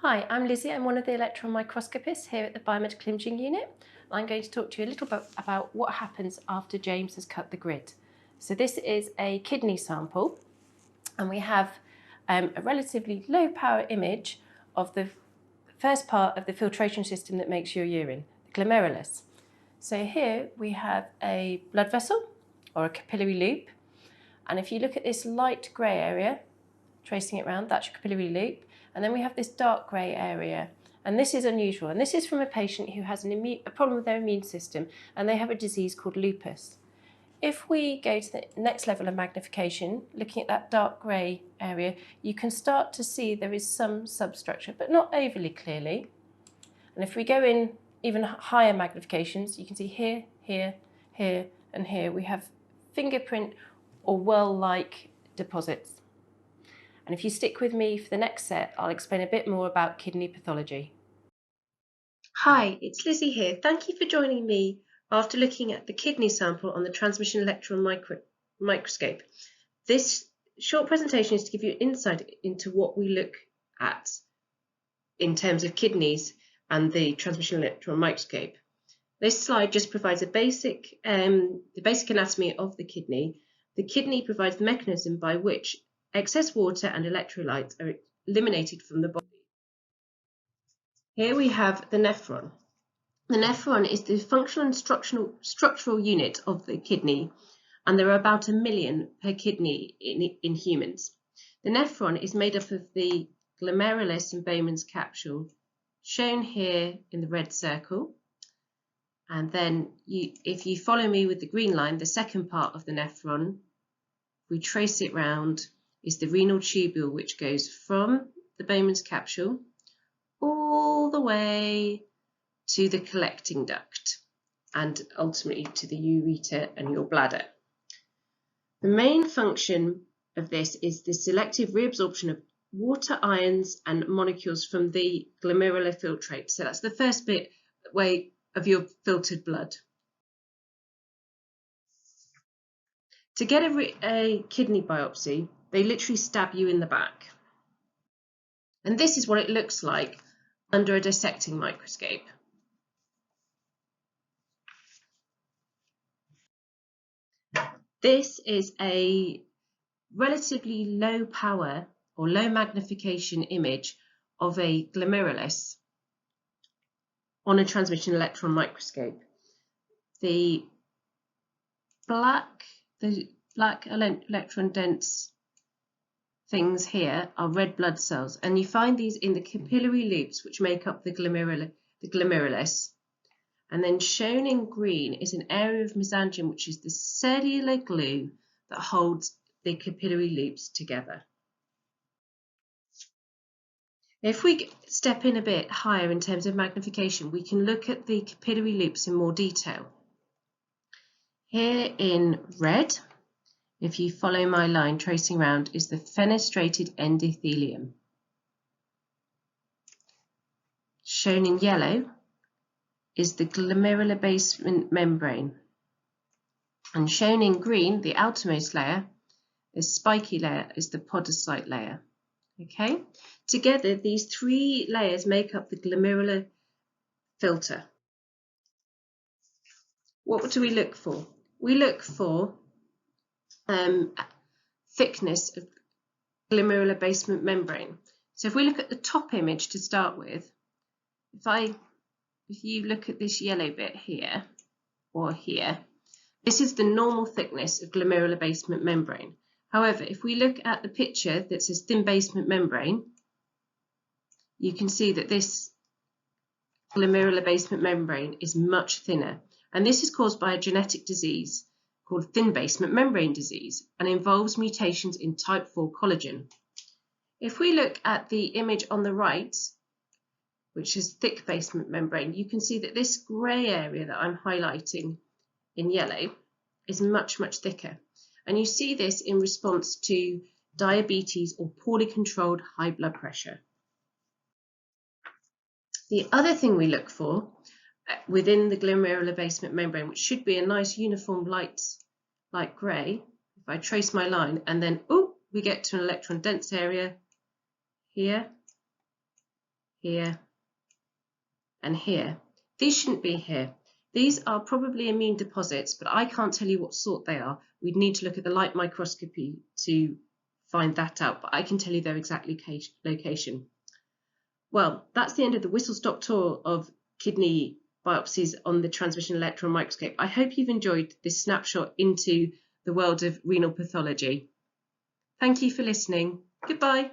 Hi, I'm Lizzie. I'm one of the electron microscopists here at the Biomedical Imaging Unit. I'm going to talk to you a little bit about what happens after James has cut the grid. So this is a kidney sample, and we have a relatively low power image of the first part of the filtration system that makes your urine, the glomerulus. So here we have a blood vessel or a capillary loop, and if you look at this light grey area, tracing it around, that's your capillary loop. And then we have this dark grey area. And this is unusual. And this is from a patient who has a problem with their immune system, and they have a disease called lupus. If we go to the next level of magnification, looking at that dark grey area, you can start to see there is some substructure, but not overly clearly. And if we go in even higher magnifications, you can see here, here, here, and here, we have fingerprint or well-like deposits. And if you stick with me for the next set, I'll explain a bit more about kidney pathology. Hi, it's Lizzie here. Thank you for joining me after looking at the kidney sample on the transmission electron microscope. This short presentation is to give you insight into what we look at in terms of kidneys and the transmission electron microscope. This slide just provides the basic anatomy of the kidney. The kidney provides the mechanism by which excess water and electrolytes are eliminated from the body. Here we have the nephron. The nephron is the functional and structural unit of the kidney, and there are about 1 million per kidney in humans. The nephron is made up of the glomerulus and Bowman's capsule, shown here in the red circle. And then if you follow me with the green line, the second part of the nephron, we trace it round, is the renal tubule, which goes from the Bowman's capsule all the way to the collecting duct and ultimately to the ureter and your bladder. The main function of this is the selective reabsorption of water, ions and molecules from the glomerular filtrate. So that's the first way of your filtered blood. To get a kidney biopsy, they literally stab you in the back. And this is what it looks like under a dissecting microscope. This is a relatively low power or low magnification image of a glomerulus on a transmission electron microscope. The black electron dense things here are red blood cells, and you find these in the capillary loops which make up the glomerulus. And then shown in green is an area of mesangium, which is the cellular glue that holds the capillary loops together. If we step in a bit higher in terms of magnification, we can look at the capillary loops in more detail. Here in red, if you follow my line tracing around, is the fenestrated endothelium. Shown in yellow is the glomerular basement membrane. And shown in green, the outermost layer, the spiky layer, is the podocyte layer. Okay? Together, these three layers make up the glomerular filter. What do we look for? We look for thickness of glomerular basement membrane. So if we look at the top image to start with, if you look at this yellow bit here or here, this is the normal thickness of glomerular basement membrane. However, if we look at the picture that says thin basement membrane, you can see that this glomerular basement membrane is much thinner. And this is caused by a genetic disease called thin basement membrane disease and involves mutations in type 4 collagen. If we look at the image on the right, which is thick basement membrane, you can see that this grey area that I'm highlighting in yellow is much, much thicker. And you see this in response to diabetes or poorly controlled high blood pressure. The other thing we look for within the glomerular basement membrane, which should be a nice uniform light grey, if I trace my line and then we get to an electron dense area here, here, and here. These shouldn't be here. These are probably immune deposits, but I can't tell you what sort they are. We'd need to look at the light microscopy to find that out, but I can tell you their exact location. Well, that's the end of the whistle-stop tour of kidney biopsies on the transmission electron microscope. I hope you've enjoyed this snapshot into the world of renal pathology. Thank you for listening. Goodbye.